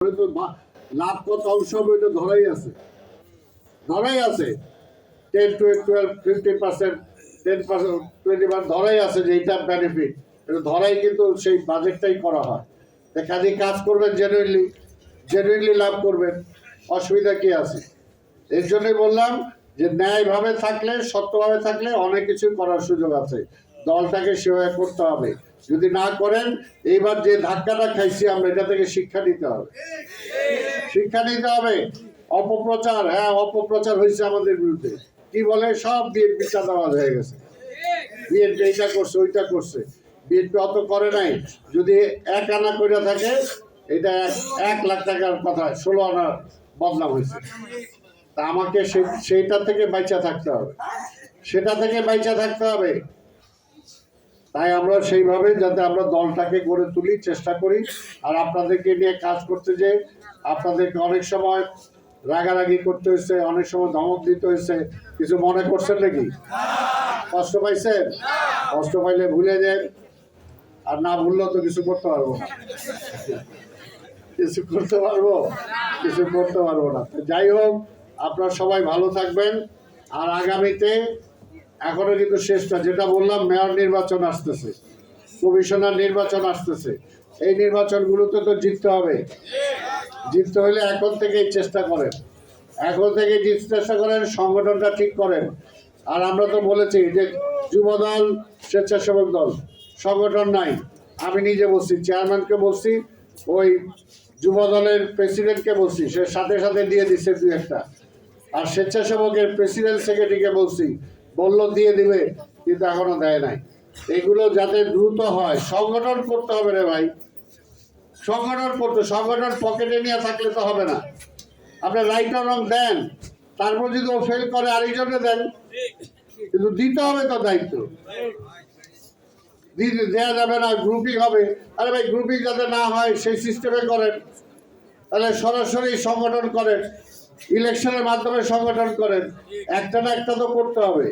লাভ কত অংশ ধরাই আছে 10 to 12 15% 10% 20% ধরাই আছে যে এটা বেনিফিট, এটা ধরাই কিন্তু সেই বাজেটটাই করা হয়। কাজে কাজ করবেন জেনুইনলি লাভ করবেন, অসুবিধা কি আছে? এর জন্যই বললাম যে ন্যায়ভাবে থাকলে, সত্যভাবে থাকলে অনেক কিছু করার সুযোগ আছে। দলটাকে সেভাবে করতে হবে। যদি না করেন, এইবার যে ধাক্কাটা খাইছি আমরা, এটা থেকে শিক্ষা নিতে হবে। অপপ্রচার, অপপ্রচার হয়েছে আমাদের বিরুদ্ধে। কি বলে, সব বিএনপি চাঁদাবাজ হয়ে গেছে, বিএনপি এইটা করছে ওইটা করছে। বিএনপি অত করে নাই। যদি 1 আনা করে থাকে, এটা 1 লাখ টাকার কথা 16 আনার বদনাম হয়েছে। তা আমাকে সেইটা থেকে বাইচা থাকতে হবে, সেটা থেকে বাইচা থাকতে হবে। তাই আমরা সেইভাবে যাতে আমরা দলটাকে গড়ে তুলি চেষ্টা করি। আর আপনাদেরকে নিয়ে কাজ করতে, যে আপনাদেরকে অনেক সময় রাগারাগি করতে হয়েছে, অনেক সময় ধমক দিতে হয়েছে, কিছু মনে করছেন নাকি? কষ্ট পাইছেন? কষ্ট পাইলে ভুলে যান, আর না ভুললেও তো কিছু করতে পারবো না, কিছু করতে পারবো না। যাই হোক, আপনারা সবাই ভালো থাকবেন। আর আগামীতে, এখনো কিন্তু শেষটা, যেটা বললাম, মেয়র নির্বাচন আসতেছে, কমিশনার নির্বাচন আসতেছে। এই নির্বাচনগুলোতে তো জিততে হবে। জিততে হলে এখন থেকেই চেষ্টা করেন, সংগঠনটা ঠিক করেন। আর আমরা তো বলেছি যে যুবদল, স্বেচ্ছাসেবক দল, সংগঠন নাই। আমি নিজে বলছি, চেয়ারম্যানকে বলছি, ওই যুবদলের প্রেসিডেন্টকে বলছি, সে সাথে সাথে দিয়ে দিচ্ছে 2-1টা। আর স্বেচ্ছাসেবকের প্রেসিডেন্ট সেক্রেটারিকে বলছি, বললো দিয়ে দিবে, কিন্তু এখনো দেয় নাই। এগুলো যাতে দ্রুত হয়, সংগঠন করতে হবে রে ভাই, সংগঠন পকেটে নিয়ে থাকলে তো হবে না। আপনি রাইট আর রং দেন, তারপর যদি ও ফেল করে আরেকজনে দেন, কিন্তু দিতে হবে তো দায়িত্ব, দেওয়া যাবে না। গ্রুপিং হবে, আরে ভাই গ্রুপিং যাতে না হয় সেই সিস্টেমে করেন। তাহলে সরাসরি সংগঠন করেন, ইলেকশনের মাধ্যমে সংগঠন করেন। একটা না একটা তো করতে হবে।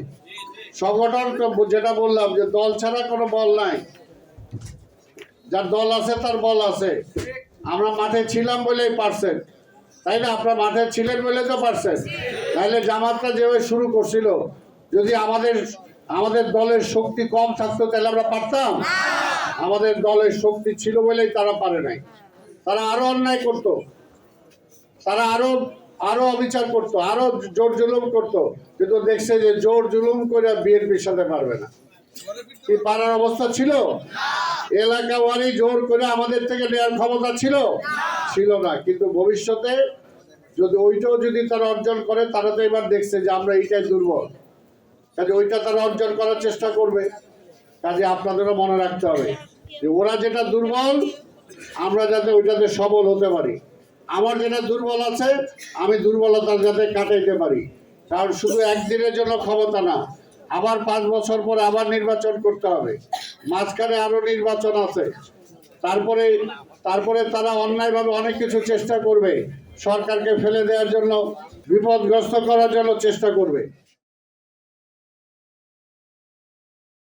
সংগঠন যেটা বললাম, যে দল ছাড়া কোনো বল নাই। যার দল আছে তার বল আছে। আমরা মাঠে ছিলাম বলেই পারছেন, তাই না? আপনারা মাঠে ছিলেন বলে তো পারছেন। তাহলে জামাতটা যেভাবে শুরু করছিল, যদি আমাদের দলের শক্তি কম থাকতো, তাহলে আমরা পারতাম? আমাদের দলের শক্তি ছিল বলেই তারা পারে নাই। তারা আরো অন্যায় করতো, তারা আরো অবিচার করতো, আরো জোর জুলুম করতো, কিন্তু দেখছে যে জোর জুলুম করে বিএনপির সাথে পারবে না। কি পারার অবস্থা ছিল? এলাকা ওয়ারি জোর করে আমাদের থেকে নেওয়ার ক্ষমতা ছিল না। কিন্তু ভবিষ্যতে ওইটাও যদি তারা অর্জন করে, তারা তো এবার দেখছে যে আমরা এইটাই দুর্বল, কাজে ওইটা তারা অর্জন করার চেষ্টা করবে। কাজে আপনাদেরও মনে রাখতে হবে যে ওরা যেটা দুর্বল, আমরা যাতে ওইটাতে সবল হতে পারি। আমার যেটা দুর্বল আছে, আমি দুর্বলতা যাতে কাটাইতে পারি। কারণ শুধু একদিনের জন্য ক্ষমতা না, আবার 5 বছর পরে আবার নির্বাচন করতে হবে, মাঝখানে আরো নির্বাচন আছে। তারপরে তারা অন্যায়ভাবে অনেক কিছু চেষ্টা করবে, সরকারকে ফেলে দেওয়ার জন্য, বিপদগ্রস্ত করার জন্য চেষ্টা করবে।